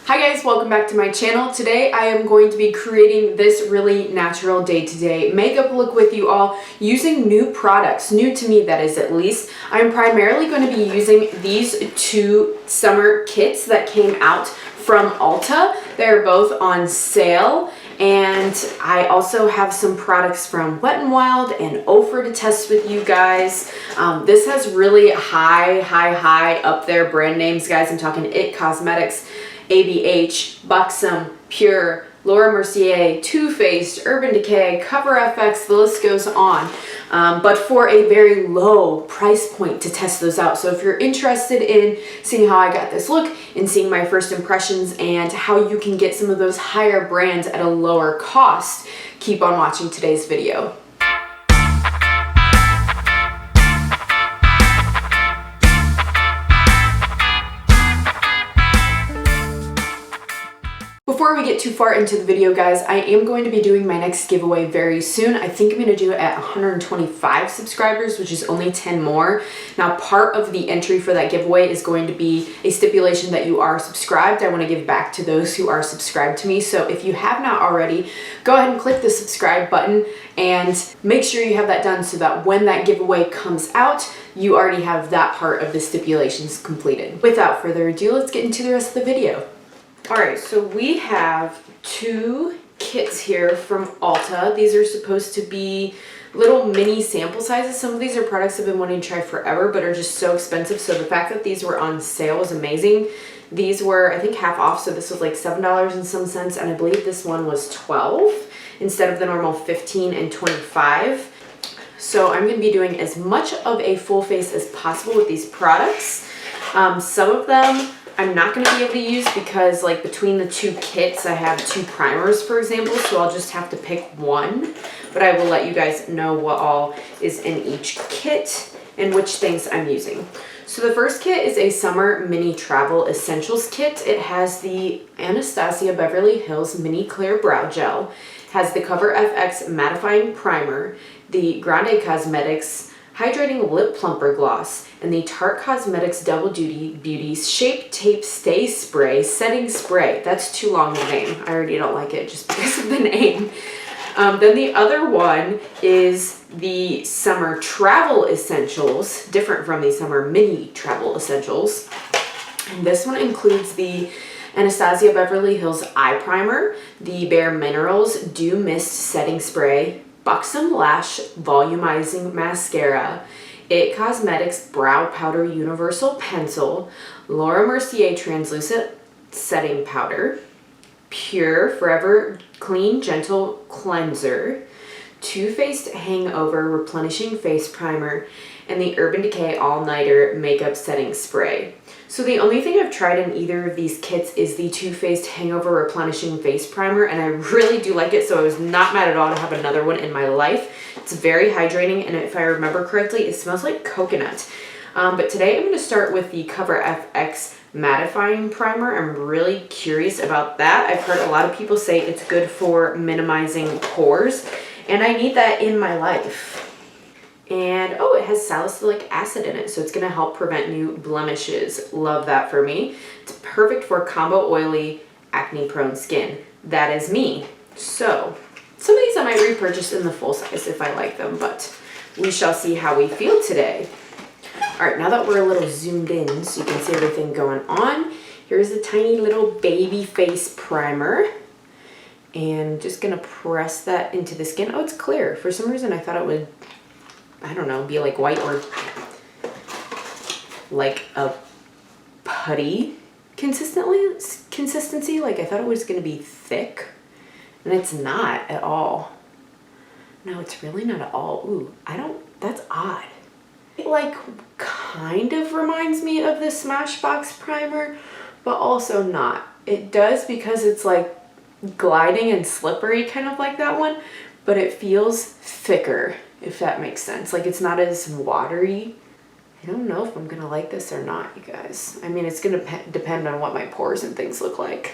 Hi guys, welcome back to my channel. Today I am going to be creating this really natural day-to-day makeup look with you all using new products, new to me that is at least. I'm primarily going to be using these two summer kits that came out from Ulta. They're both on sale. And I also have some products from Wet n Wild and Ofra to test with you guys. This has really high up there brand names, guys. I'm talking It Cosmetics, ABH, Buxom, Pure, Laura Mercier, Too Faced, Urban Decay, Cover FX, the list goes on. But for a very low price point to test those out. So if you're interested in seeing how I got this look and seeing my first impressions and how you can get some of those higher brands at a lower cost, keep on watching today's video. Before we get too far into the video, guys, I am going to be doing my next giveaway very soon. I think I'm going to do it at 125 subscribers, which is only 10 more. Now, part of the entry for that giveaway is going to be a stipulation that you are subscribed. I want to give back to those who are subscribed to me. So if you have not already, go ahead and click the subscribe button and make sure you have that done so that when that giveaway comes out, you already have that part of the stipulations completed. Without further ado, let's get into the rest of the video. Alright, so we have two kits here from Ulta. These are supposed to be little mini sample sizes. Some of these are products I've been wanting to try forever but are just so expensive. So the fact that these were on sale was amazing. These were, I think, half off, so this was like $7 and some cents, and I believe this one was $12 instead of the normal $15 and $25. So I'm going to be doing as much of a full face as possible with these products. Some of them I'm not going to be able to use because, like, between the two kits I have two primers, for example, so I'll just have to pick one. But I will let you guys know what all is in each kit and which things I'm using. So the first kit is a Summer Mini Travel Essentials kit. It has the Anastasia Beverly Hills Mini Clear Brow Gel, has the Cover FX Mattifying Primer, the Grande Cosmetics Hydrating Lip Plumper Gloss, and the Tarte Cosmetics Double Duty Beauties Shape Tape Stay Spray Setting Spray. That's too long of a name. I already don't like it just because of the name. Then the other one is the Summer Travel Essentials, different from the Summer Mini Travel Essentials. And this one includes the Anastasia Beverly Hills Eye Primer, the Bare Minerals Dew Mist Setting Spray, Buxom Lash Volumizing Mascara, It Cosmetics Brow Powder Universal Pencil, Laura Mercier Translucent Setting Powder, Pure Forever Clean Gentle Cleanser, Too Faced Hangover Replenishing Face Primer, and the Urban Decay All Nighter Makeup Setting Spray. So the only thing I've tried in either of these kits is the Too Faced Hangover Replenishing Face Primer, and I really do like it, so I was not mad at all to have another one in my life. It's very hydrating, and if I remember correctly, it smells like coconut. But today I'm going to start with the Cover FX Mattifying Primer. I'm really curious about that. I've heard a lot of people say it's good for minimizing pores, and I need that in my life. And oh, it has salicylic acid in it, so it's going to help prevent new blemishes. Love that for me. It's perfect for combo oily, acne-prone skin. That is me. So some of these I might repurchase in the full size if I like them, but we shall see how we feel today. All right, now that we're a little zoomed in so you can see everything going on, here's a tiny little baby face primer. And just going to press that into the skin. Oh, it's clear. For some reason I thought it would, I don't know, be like white or like a putty consistency. Like I thought it was going to be thick, and it's not at all. No, it's really not at all. Ooh, that's odd. It like kind of reminds me of the Smashbox primer, but also not. It does because it's like gliding and slippery, kind of like that one, but it feels thicker, if that makes sense. Like it's not as watery. I don't know if I'm gonna like this or not, you guys. I mean, it's gonna depend on what my pores and things look like,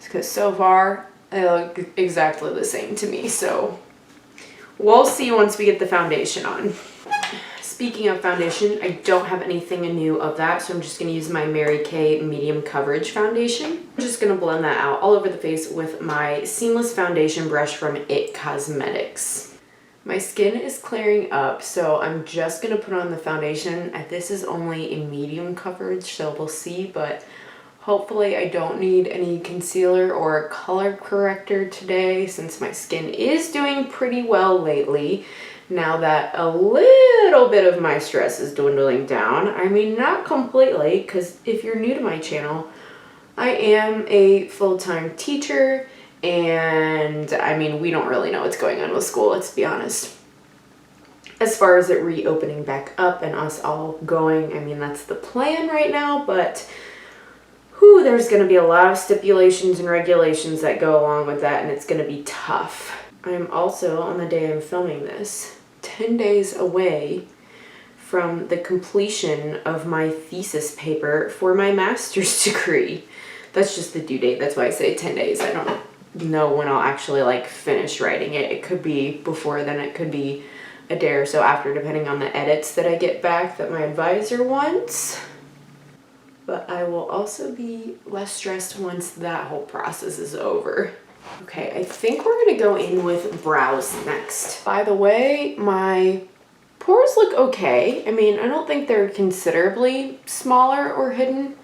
because so far they look exactly the same to me, so we'll see once we get the foundation on. Speaking of foundation, I don't have anything new of that, so I'm just going to use my Mary Kay medium coverage foundation. I'm just going to blend that out all over the face with my seamless foundation brush from It Cosmetics. My skin is clearing up, so I'm just going to put on the foundation. This is only a medium coverage, so we'll see, but hopefully I don't need any concealer or color corrector today since my skin is doing pretty well lately. Now that a little bit of my stress is dwindling down, I mean not completely, because if you're new to my channel, I am a full-time teacher, and I mean we don't really know what's going on with school, let's be honest. As far as it reopening back up and us all going, I mean that's the plan right now, but whew, there's going to be a lot of stipulations and regulations that go along with that, and it's going to be tough. I'm also, on the day I'm filming this, 10 days away from the completion of my thesis paper for my master's degree. That's just the due date. That's why I say 10 days. I don't know when I'll actually like finish writing it. It could be before then. It could be a day or so after, depending on the edits that I get back that my advisor wants. But I will also be less stressed once that whole process is over. Okay, I think we're gonna go in with brows next. By the way, my pores look okay. I mean, I don't think they're considerably smaller or hidden.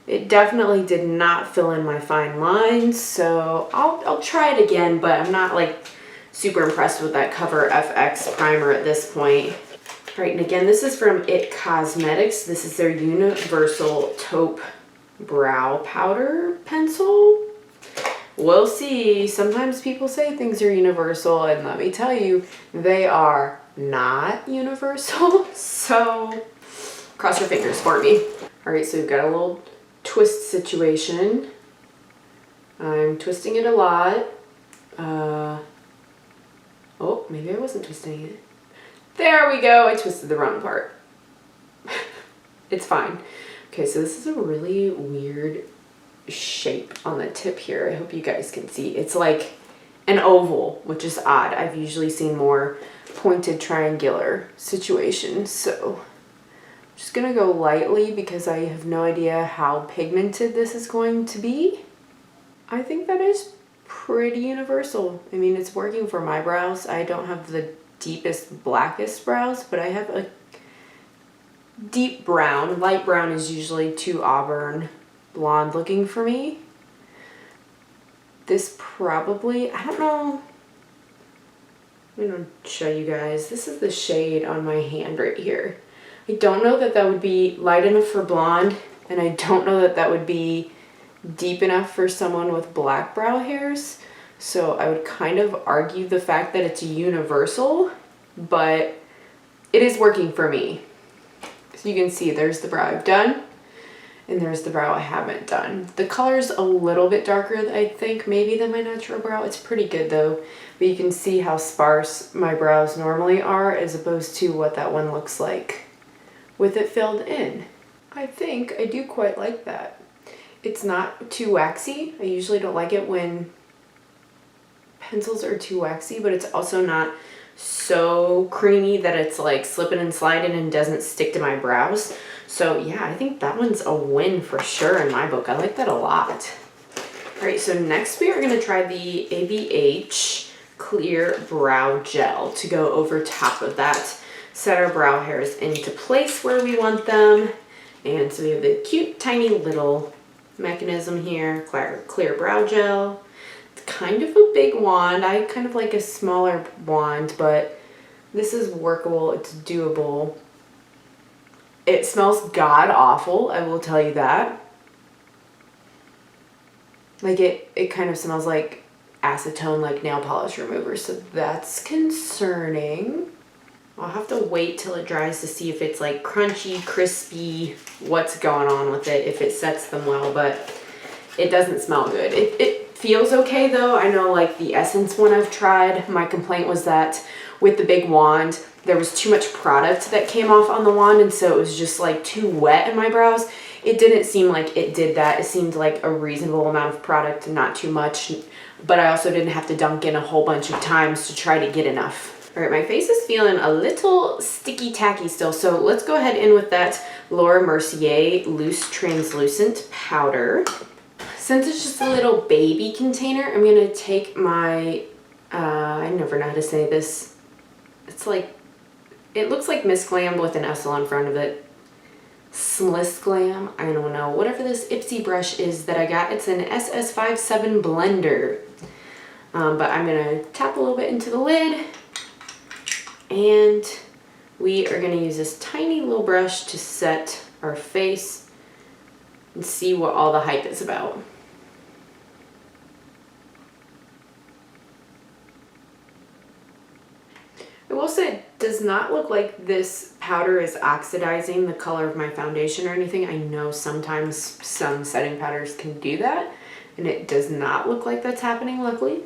It definitely did not fill in my fine lines, so I'll try it again, but I'm not like super impressed with that Cover FX primer at this point. All right, and again, this is from It Cosmetics. This is their Universal Taupe Brow Powder Pencil. We'll see. Sometimes people say things are universal, and let me tell you, they are not universal. So cross your fingers for me. All right, so we've got a little twist situation. I'm twisting it a lot. Oh, maybe I wasn't twisting it. There we go. I twisted the wrong part. It's fine. Okay, so this is a really weird shape on the tip here. I hope you guys can see. It's like an oval, which is odd. I've usually seen more pointed triangular situations. So I'm just gonna go lightly because I have no idea how pigmented this is going to be. I think that is pretty universal. I mean, it's working for my brows. I don't have the deepest, blackest brows, but I have a deep brown. Light brown is usually too auburn blonde looking for me. This probably, I don't know. I'm gonna show you guys. This is the shade on my hand right here. I don't know that that would be light enough for blonde, and I don't know that that would be deep enough for someone with black brow hairs. So I would kind of argue the fact that it's universal, but it is working for me. So you can see there's the brow I've done, and there's the brow I haven't done. The color's a little bit darker, I think, maybe than my natural brow. It's pretty good though, but you can see how sparse my brows normally are as opposed to what that one looks like with it filled in. I think I do quite like that. It's not too waxy. I usually don't like it when pencils are too waxy, but it's also not so creamy that it's like slipping and sliding and doesn't stick to my brows. So yeah, I think that one's a win for sure in my book. I like that a lot. All right, so next we are gonna try the ABH Clear Brow Gel to go over top of that. Set our brow hairs into place where we want them. And so we have the cute, tiny little mechanism here, clear brow gel. It's kind of a big wand. I kind of like a smaller wand, but this is workable. It's doable. It smells god awful, I will tell you that. Like it kind of smells like acetone, like nail polish remover, so that's concerning. I'll have to wait till it dries to see if it's like crunchy, crispy, what's going on with it, if it sets them well, but it doesn't smell good. It feels okay though. I know like the Essence one I've tried, my complaint was that with the big wand, there was too much product that came off on the wand, and so it was just like too wet in my brows. It didn't seem like it did that. It seemed like a reasonable amount of product, not too much, but I also didn't have to dunk in a whole bunch of times to try to get enough. All right, my face is feeling a little sticky tacky still, so let's go ahead in with that Laura Mercier Loose Translucent Powder. Since it's just a little baby container, I'm gonna take my, I never know how to say this. It's like, it looks like Miss Glam with an S on front of it. Sliss Glam, I don't know. Whatever this Ipsy brush is that I got, it's an SS57 blender. But I'm gonna tap a little bit into the lid, and we are gonna use this tiny little brush to set our face and see what all the hype is about. I will say it does not look like this powder is oxidizing the color of my foundation or anything. I know sometimes some setting powders can do that, and it does not look like that's happening, luckily.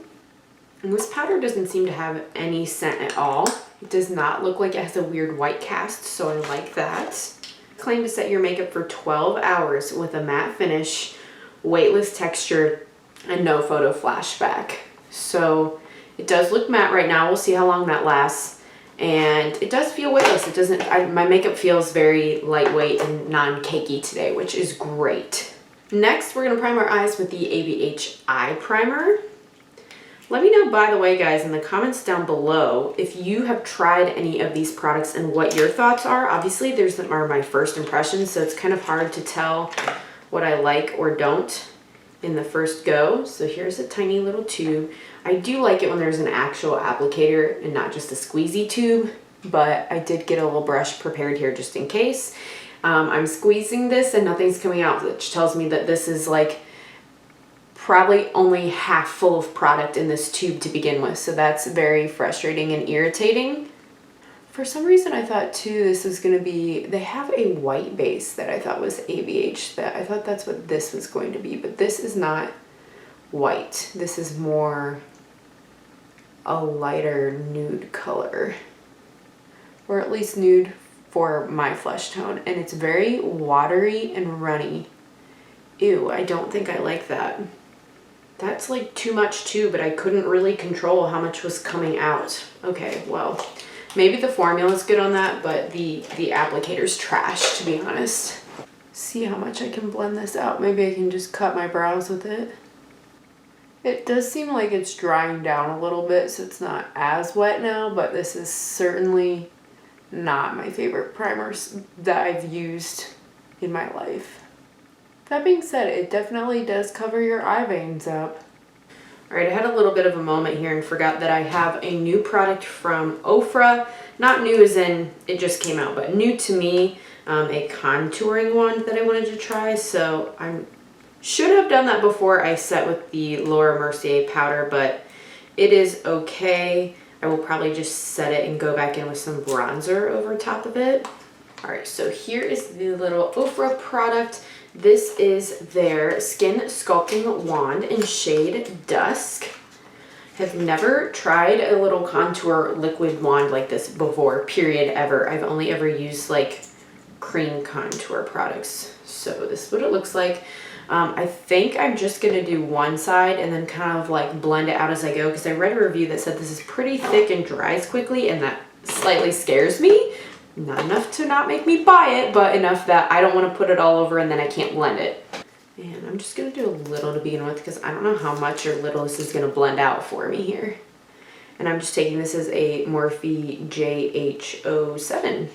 And this powder doesn't seem to have any scent at all. It does not look like it has a weird white cast, so I like that. Claim to set your makeup for 12 hours with a matte finish, weightless texture, and no photo flashback. So it does look matte right now. We'll see how long that lasts. And it does feel weightless. It doesn't, my makeup feels very lightweight and non-cakey today, which is great. Next, we're gonna prime our eyes with the ABH Eye Primer. Let me know, by the way, guys, in the comments down below if you have tried any of these products and what your thoughts are. Obviously, these are my first impressions, so it's kind of hard to tell what I like or don't in the first go. So here's a tiny little tube. I do like it when there's an actual applicator and not just a squeezy tube, but I did get a little brush prepared here just in case. I'm squeezing this and nothing's coming out, which tells me that this is like probably only half full of product in this tube to begin with, so that's very frustrating and irritating. For some reason I thought too this was going to be, they have a white base that I thought was ABH, that I thought that's what this was going to be, but this is not white. This is more a lighter nude color, or at least nude for my flesh tone, and it's very watery and runny. Ew, I don't think I like that. That's like too much too, but I couldn't really control how much was coming out. Okay, well, maybe the formula is good on that, but the applicator's trash, to be honest. See how much I can blend this out. Maybe I can just cut my brows with it. It does seem like it's drying down a little bit, so it's not as wet now, but this is certainly not my favorite primers that I've used in my life. That being said, it definitely does cover your eye veins up. All right, I had a little bit of a moment here and forgot that I have a new product from Ofra. Not new as in it just came out, but new to me, a contouring wand that I wanted to try. So I should have done that before I set with the Laura Mercier powder, but it is okay. I will probably just set it and go back in with some bronzer over top of it. All right, so here is the little Ofra product. This is their Skin Sculpting Wand in shade Dusk. Have never tried a little contour liquid wand like this before, period, ever. I've only ever used like cream contour products. So this is what it looks like. I think I'm just gonna do one side and then kind of like blend it out as I go, because I read a review that said this is pretty thick and dries quickly, and that slightly scares me. Not enough to not make me buy it, but enough that I don't want to put it all over and then I can't blend it. And I'm just going to do a little to begin with, because I don't know how much or little this is going to blend out for me here. And I'm just taking this as a Morphe JH07.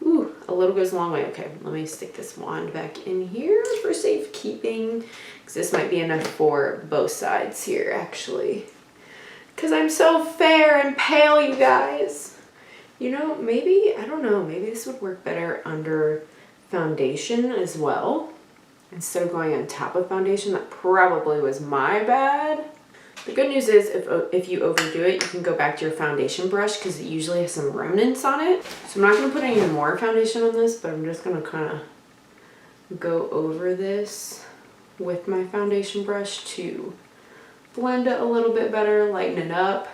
Ooh, a little goes a long way. Okay, let me stick this wand back in here for safekeeping, because this might be enough for both sides here, actually. Because I'm so fair and pale, you guys. You know, maybe, I don't know, maybe this would work better under foundation as well, instead of going on top of foundation. That probably was my bad. The good news is if you overdo it, you can go back to your foundation brush, because it usually has some remnants on it. So I'm not going to put any more foundation on this, but I'm just going to kind of go over this with my foundation brush to blend it a little bit better, lighten it up.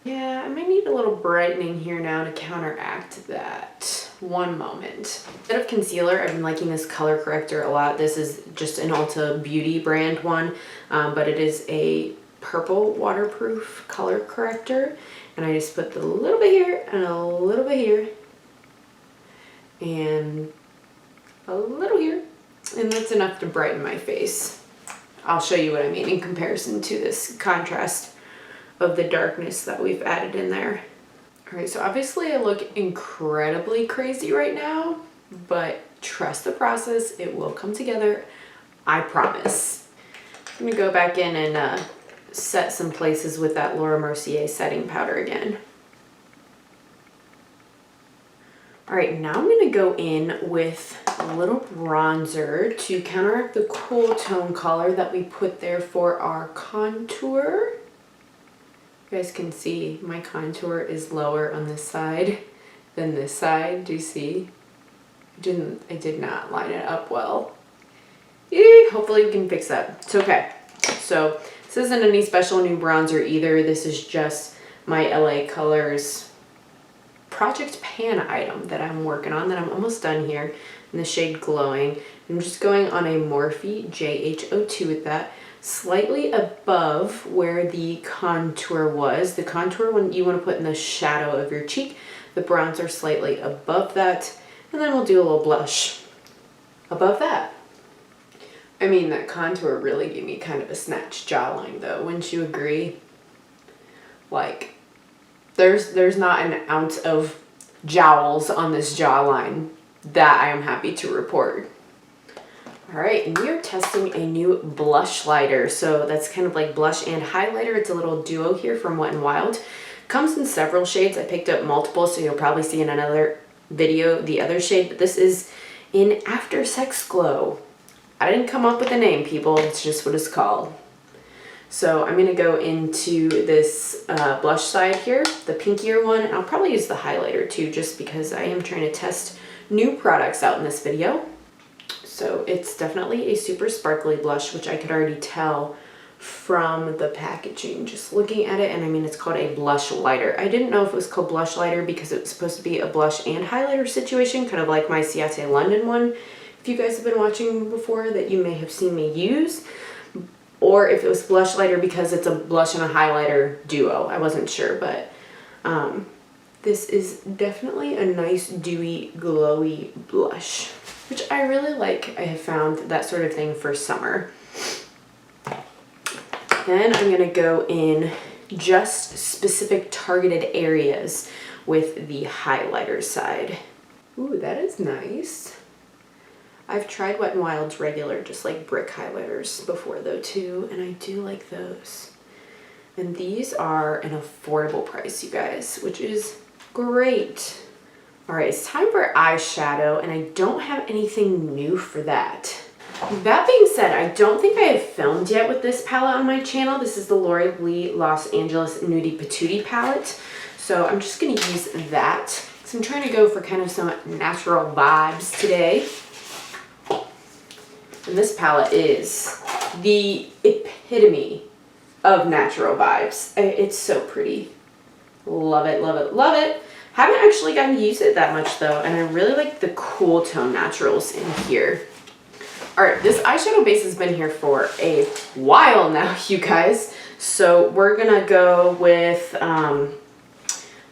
Yeah, I might need a little brightening here now to counteract that. One moment. Instead of concealer, I've been liking this color corrector a lot. This is just an Ulta Beauty brand one, but it is a purple waterproof color corrector, and I just put a little bit here and a little bit here and a little here, and that's enough to brighten my face. I'll show you what I mean in comparison to this contrast of the darkness that we've added in there. All right, so obviously I look incredibly crazy right now, but trust the process, it will come together, I promise. I'm gonna go back in and set some places with that Laura Mercier setting powder again. All right, now I'm gonna go in with a little bronzer to counteract the cool tone color that we put there for our contour. You guys can see my contour is lower on this side than this side. Do you see? I did not line it up well. Hopefully we can fix that. It's okay. So this isn't any special new bronzer either. This is just my LA Colors Project Pan item that I'm working on, that I'm almost done here in the shade Glowing. I'm just going on a Morphe JH02 with that, slightly above where the contour was. The contour, when you want to put in the shadow of your cheek, the bronzer slightly above that, and then we'll do a little blush above that. I mean, that contour really gave me kind of a snatched jawline though, wouldn't you agree? Like, there's not an ounce of jowls on this jawline that I am happy to report. All right, and we are testing a new blush lighter. So that's kind of like blush and highlighter. It's a little duo here from Wet n Wild. Comes in several shades. I picked up multiple, so you'll probably see in another video the other shade, but this is in After Sex Glow. I didn't come up with a name, people. It's just what it's called. So I'm gonna go into this blush side here, the pinkier one, and I'll probably use the highlighter too, just because I am trying to test new products out in this video. So it's definitely a super sparkly blush, which I could already tell from the packaging, just looking at it. And I mean, it's called a blush lighter. I didn't know if it was called blush lighter because it was supposed to be a blush and highlighter situation, kind of like my Ciate London one, if you guys have been watching before, that you may have seen me use. Or if it was blush lighter because it's a blush and a highlighter duo. I wasn't sure, but this is definitely a nice dewy, glowy blush, which I really like. I have found that sort of thing for summer. Then I'm gonna go in just specific targeted areas with the highlighter side. Ooh, that is nice. I've tried Wet n Wild's regular, just like brick highlighters before though too, and I do like those. And these are an affordable price, you guys, which is great. All right, it's time for eyeshadow, and I don't have anything new for that. That being said, I don't think I have filmed yet with this palette on my channel. This is the Lori Lee Los Angeles Nudie Patootie palette. So I'm just gonna use that, because I'm trying to go for kind of some natural vibes today. And this palette is the epitome of natural vibes. It's so pretty. Love it, love it, love it. Haven't actually gotten to use it that much though, and I really like the cool tone naturals in here. All right, this eyeshadow base has been here for a while now, you guys. So we're gonna go with, I'm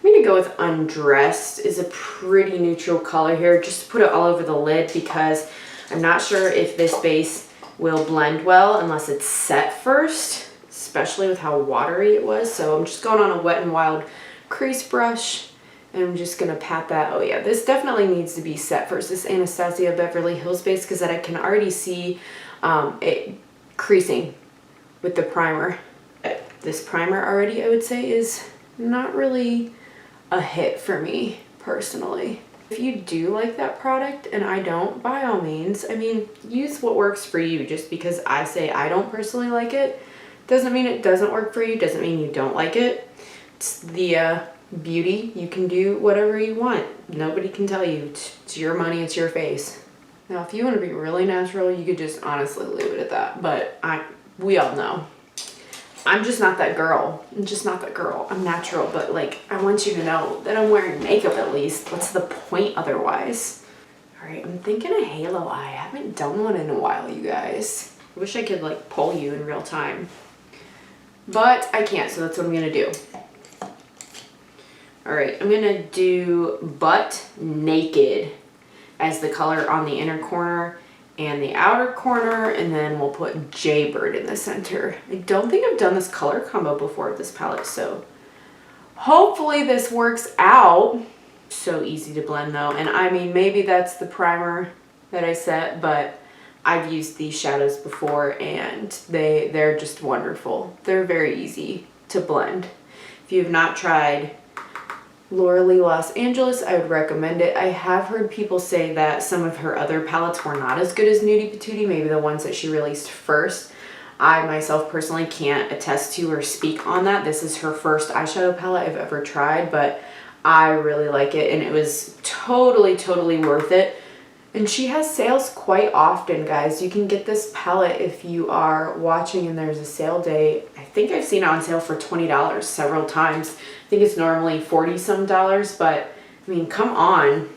gonna go with Undressed. Is a pretty neutral color here, just to put it all over the lid, because I'm not sure if this base will blend well unless it's set first, especially with how watery it was. So I'm just going on a Wet n Wild crease brush, and I'm just gonna pat that. Oh yeah, this definitely needs to be set first, this Anastasia Beverly Hills base, because I can already see it creasing with the primer. This primer already, I would say, is not really a hit for me personally. If you do like that product and I don't, by all means, I mean, use what works for you. Just because I say I don't personally like it doesn't mean it doesn't work for you, doesn't mean you don't like it. It's the beauty. You can do whatever you want. Nobody can tell you. It's your money, it's your face. Now, if you want to be really natural, you could just honestly leave it at that. But we all know. I'm just not that girl. I'm just not that girl. I'm natural, but like, I want you to know that I'm wearing makeup at least. What's the point otherwise? All right, I'm thinking a halo eye. I haven't done one in a while, you guys. I wish I could like poll you in real time. but I can't, so that's what I'm gonna do. All right, I'm gonna do Butt Naked as the color on the inner corner and the outer corner, and then we'll put Jaybird in the center. I don't think I've done this color combo before with this palette, so hopefully this works out. So easy to blend though, and I mean, maybe that's the primer that I set, but I've used these shadows before and they're just wonderful. They're very easy to blend. If you have not tried Laura Lee Los Angeles, I would recommend it. I have heard people say that some of her other palettes were not as good as Nudie Patootie, maybe the ones that she released first. I myself personally can't attest to or speak on that. This is her first eyeshadow palette I've ever tried, but I really like it and it was totally worth it. And she has sales quite often, guys. You can get this palette if you are watching and there's a sale day. I think I've seen it on sale for $20 several times. I think it's normally 40 some dollars, but I mean, come on.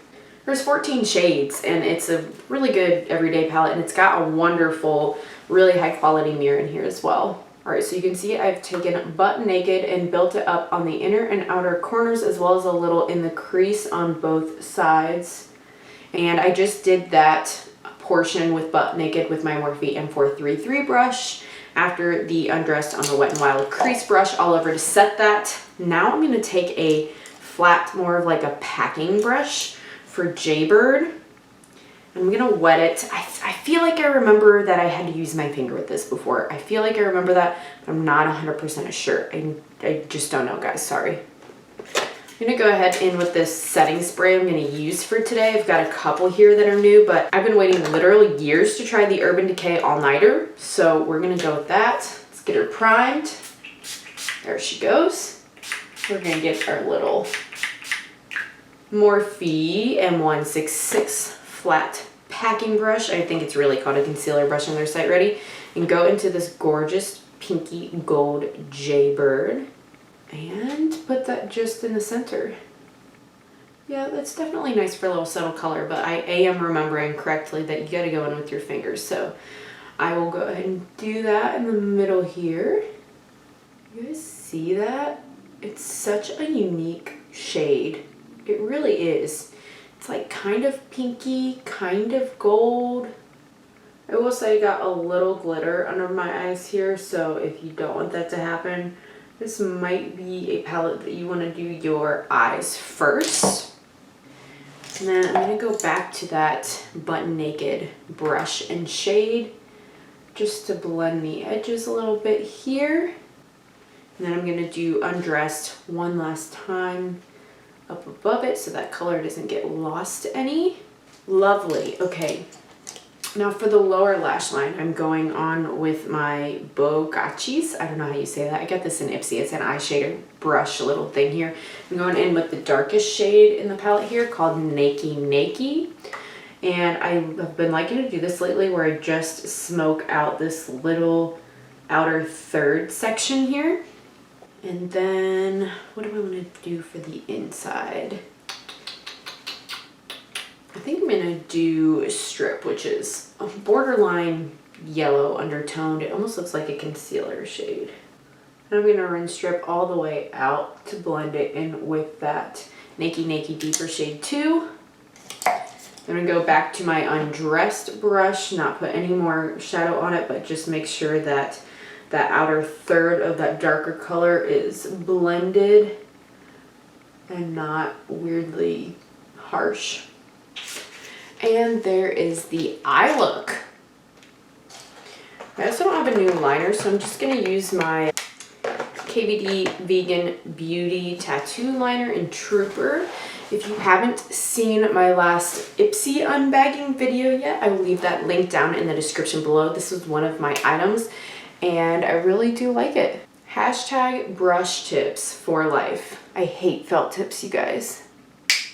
There's 14 shades and it's a really good everyday palette, and it's got a wonderful, really high quality mirror in here as well. All right, so you can see I've taken Butt Naked and built it up on the inner and outer corners, as well as a little in the crease on both sides. And I just did that portion with Butt Naked with my Morphe M433 brush after the Undressed on the Wet n Wild crease brush all over to set that. Now I'm going to take a flat, more of like a packing brush for Jaybird. I'm going to wet it. I feel like I remember that I had to use my finger with this before. I feel like I remember that, but I'm not 100% sure. I just don't know, guys. Sorry. I'm going to go ahead in with this setting spray I'm going to use for today. I've got a couple here that are new, but I've been waiting literally years to try the Urban Decay All-Nighter. So we're going to go with that. Let's get her primed. There she goes. We're going to get our little Morphe M166 flat packing brush. I think it's really called a concealer brush on their site ready. And go into this gorgeous pinky gold Jaybird. And put that just in the center. Yeah, that's definitely nice for a little subtle color, but I am remembering correctly that you gotta go in with your fingers. So I will go ahead and do that in the middle here. You guys see that? It's such a unique shade. It really is. It's like kind of pinky, kind of gold. I will say I got a little glitter under my eyes here, so if you don't want that to happen, this might be a palette that you want to do your eyes first. And then I'm going to go back to that Butt Naked brush and shade just to blend the edges a little bit here. And then I'm going to do Undressed one last time up above it so that color doesn't get lost any. Lovely. Okay. Now for the lower lash line, I'm going on with my Bogachis. I don't know how you say that. I got this in Ipsy. It's an eyeshadow brush little thing here. I'm going in with the darkest shade in the palette here called Nakey Nakey. And I have been liking to do this lately where I just smoke out this little outer third section here. And then what do I want to do for the inside? I think I'm going to do Strip, which is a borderline yellow undertoned. It almost looks like a concealer shade. And I'm going to run Strip all the way out to blend it in with that Nakey Nakey deeper shade 2. Then I'm going to go back to my Undressed brush, not put any more shadow on it, but just make sure that that outer third of that darker color is blended and not weirdly harsh. And there is the eye look. I also don't have a new liner, so I'm just going to use my KVD Vegan Beauty Tattoo Liner in Trooper. If you haven't seen my last Ipsy unbagging video yet, I will leave that link down in the description below. This was one of my items, and I really do like it. Hashtag brush tips for life. I hate felt tips, you guys.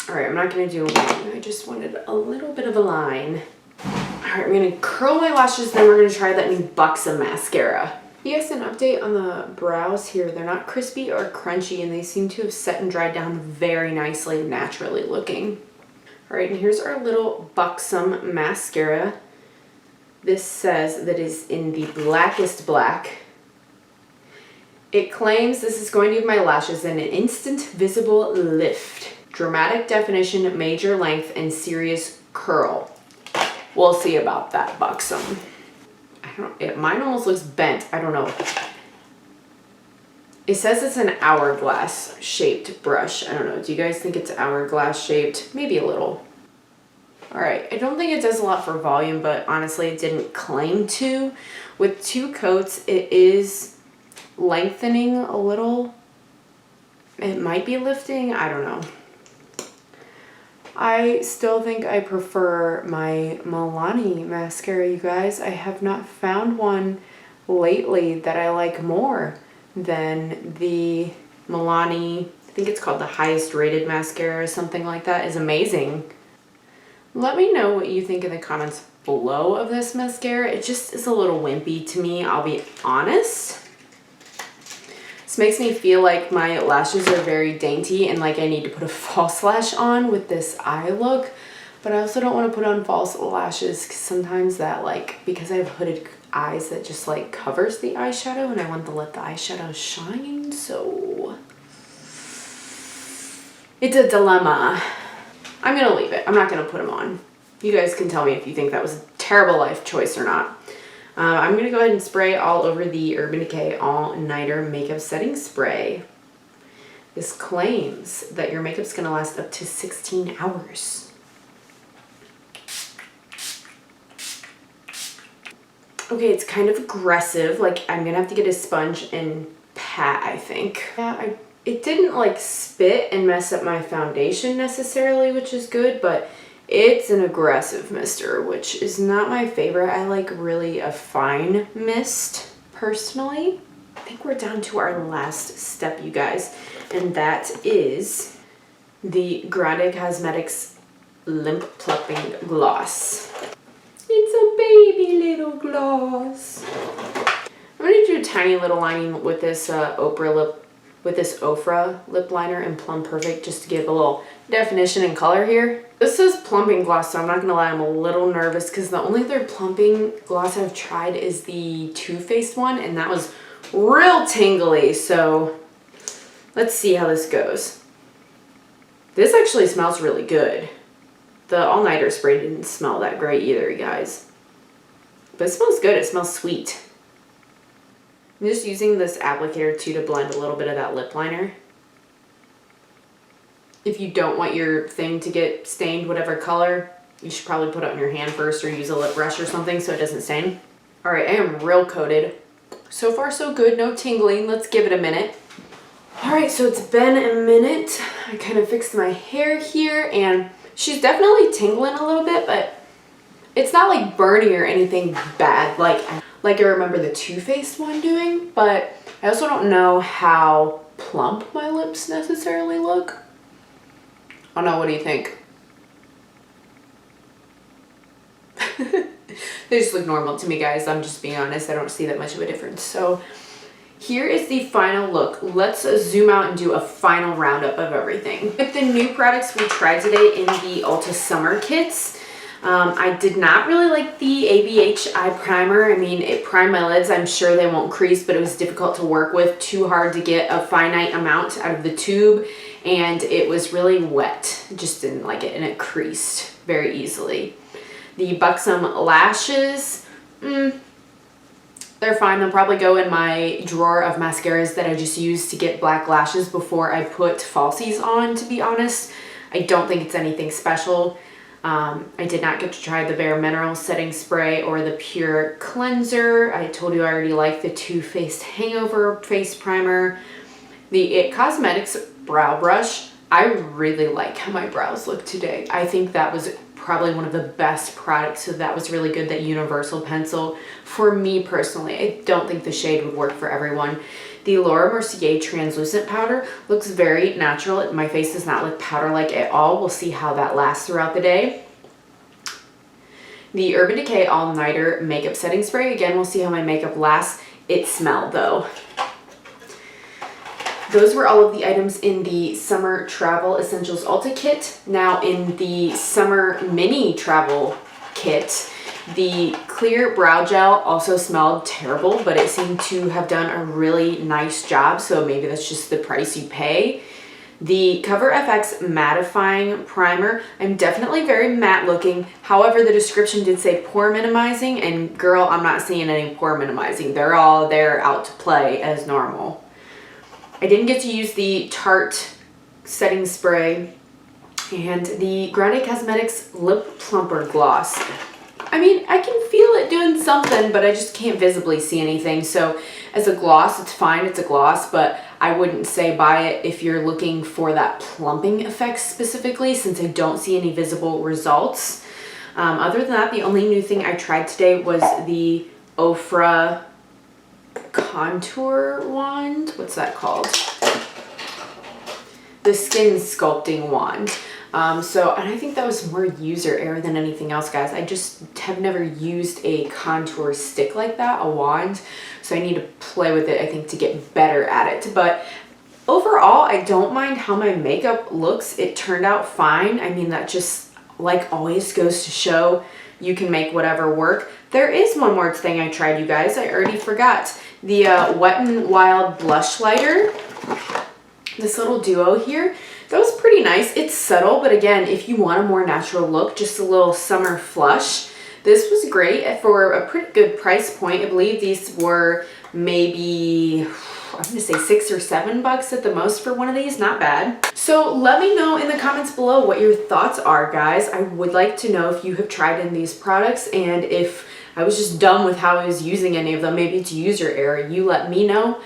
All right, I'm not gonna do a wing. I just wanted a little bit of a line. All right, I'm gonna curl my lashes, then we're gonna try that new Buxom mascara. Yes, an update on the brows here. They're not crispy or crunchy, and they seem to have set and dried down very nicely, naturally looking. All right, and here's our little Buxom mascara. This says that is in the blackest black. It claims this is going to give my lashes an instant visible lift, dramatic definition, major length, and serious curl. We'll see about that, Buxom. Mine almost looks bent. I don't know. It says it's an hourglass shaped brush. I don't know. Do you guys think it's hourglass shaped? Maybe a little. All right. I don't think it does a lot for volume, but honestly, it didn't claim to. With 2 coats, it is lengthening a little. It might be lifting. I don't know. I still think I prefer my Milani mascara, you guys. I have not found one lately that I like more than the Milani. I think it's called the highest rated mascara or something like that. Is amazing. Let me know what you think in the comments below of this mascara. It just is a little wimpy to me, I'll be honest. This makes me feel like my lashes are very dainty and like I need to put a false lash on with this eye look. But I also don't want to put on false lashes because sometimes that because I have hooded eyes, that just covers the eyeshadow and I want to let the eyeshadow shine. So it's a dilemma. I'm going to leave it. I'm not going to put them on. You guys can tell me if you think that was a terrible life choice or not. I'm going to go ahead and spray all over the Urban Decay All Nighter Makeup Setting Spray. This claims that your makeup's going to last up to 16 hours. Okay, it's kind of aggressive. I'm going to have to get a sponge and pat, I think. Yeah, it didn't spit and mess up my foundation necessarily, which is good, but it's an aggressive mister, which is not my favorite. I like really a fine mist, personally. I think we're down to our last step, you guys, and that is the Grande Cosmetics Lip Plumping Gloss. It's a baby little gloss. I'm going to do a tiny little lining with this Ofra lip liner in Plum Perfect just to give a little definition and color here. This is plumping gloss, so I'm not going to lie, I'm a little nervous because the only other plumping gloss I've tried is the Too Faced one, and that was real tingly, so let's see how this goes. This actually smells really good. The All Nighter spray didn't smell that great either, you guys. But it smells good. It smells sweet. I'm just using this applicator too to blend a little bit of that lip liner. If you don't want your thing to get stained whatever color, you should probably put it on your hand first or use a lip brush or something so it doesn't stain. All right, I am real coated. So far so good, no tingling. Let's give it a minute. All right, so it's been a minute. I kind of fixed my hair here and she's definitely tingling a little bit, but it's not burny or anything bad like I remember the Too Faced one doing, but I also don't know how plump my lips necessarily look. I don't know, what do you think? They just look normal to me, guys. I'm just being honest. I don't see that much of a difference. So here is the final look. Let's zoom out and do a final roundup of everything. With the new products we tried today in the Ulta Summer Kits, I did not really like the ABH eye primer. I mean, it primed my lids. I'm sure they won't crease, but it was difficult to work with. Too hard to get a finite amount out of the tube, and it was really wet. Just didn't like it, and it creased very easily. The Buxom lashes, they're fine. They'll probably go in my drawer of mascaras that I just use to get black lashes before I put falsies on, to be honest. I don't think it's anything special. I did not get to try the Bare Mineral setting spray or the Pure Cleanser. I told you I already like the Too Faced Hangover face primer. The It Cosmetics brow brush, I really like how my brows look today. I think that was probably one of the best products, so that was really good, that universal pencil. For me personally, I don't think the shade would work for everyone. The Laura Mercier translucent powder looks very natural. My face does not look powder-like at all. We'll see how that lasts throughout the day. The Urban Decay All Nighter Makeup Setting Spray. Again, we'll see how my makeup lasts. It smelled though. Those were all of the items in the Summer Travel Essentials Ulta Kit. Now in the Summer Mini Travel Kit, The clear brow gel also smelled terrible, but it seemed to have done a really nice job, so maybe that's just the price you pay. The Cover FX mattifying primer, I'm definitely very matte looking. However, the description did say pore minimizing, and girl, I'm not seeing any pore minimizing. They're all there out to play as normal. I didn't get to use the Tarte setting spray and the Grande Cosmetics Lip Plumper Gloss. I mean, I can feel it doing something, but I just can't visibly see anything. So as a gloss, it's fine, it's a gloss, but I wouldn't say buy it if you're looking for that plumping effect specifically, since I don't see any visible results. Other than that, the only new thing I tried today was the Ofra contour wand. What's that called? The skin sculpting wand. And I think that was more user error than anything else, guys. I just have never used a contour stick like that, a wand. So I need to play with it, I think, to get better at it. But overall, I don't mind how my makeup looks. It turned out fine. I mean, that just, like always, goes to show you can make whatever work. There is one more thing I tried, you guys. I already forgot. The Wet n Wild Blush Lighter. This little duo here. That was pretty nice. It's subtle, but again, if you want a more natural look, just a little summer flush, this was great for a pretty good price point. I believe these were maybe, I'm gonna say $6 or $7 at the most for one of these. Not bad. So let me know in the comments below what your thoughts are, guys. I would like to know if you have tried in these products, and if I was just dumb with how I was using any of them. Maybe it's user error. You let me know.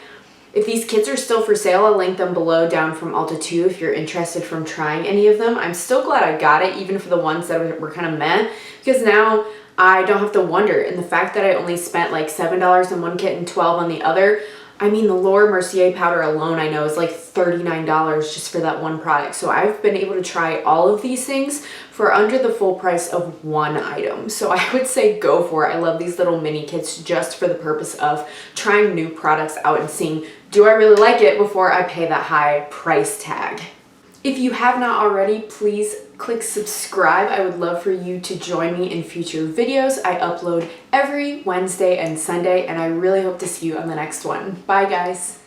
If these kits are still for sale, I'll link them below down from Ulta too if you're interested from trying any of them. I'm still glad I got it, even for the ones that were kind of meh, because now I don't have to wonder. And the fact that I only spent like $7 on one kit and $12 on the other, I mean, the Laura Mercier powder alone I know is like $39 just for that one product. So I've been able to try all of these things for under the full price of one item. So I would say go for it. I love these little mini kits just for the purpose of trying new products out and seeing, do I really like it before I pay that high price tag. If you have not already, please click subscribe. I would love for you to join me in future videos. I upload every Wednesday and Sunday, and I really hope to see you on the next one. Bye, guys.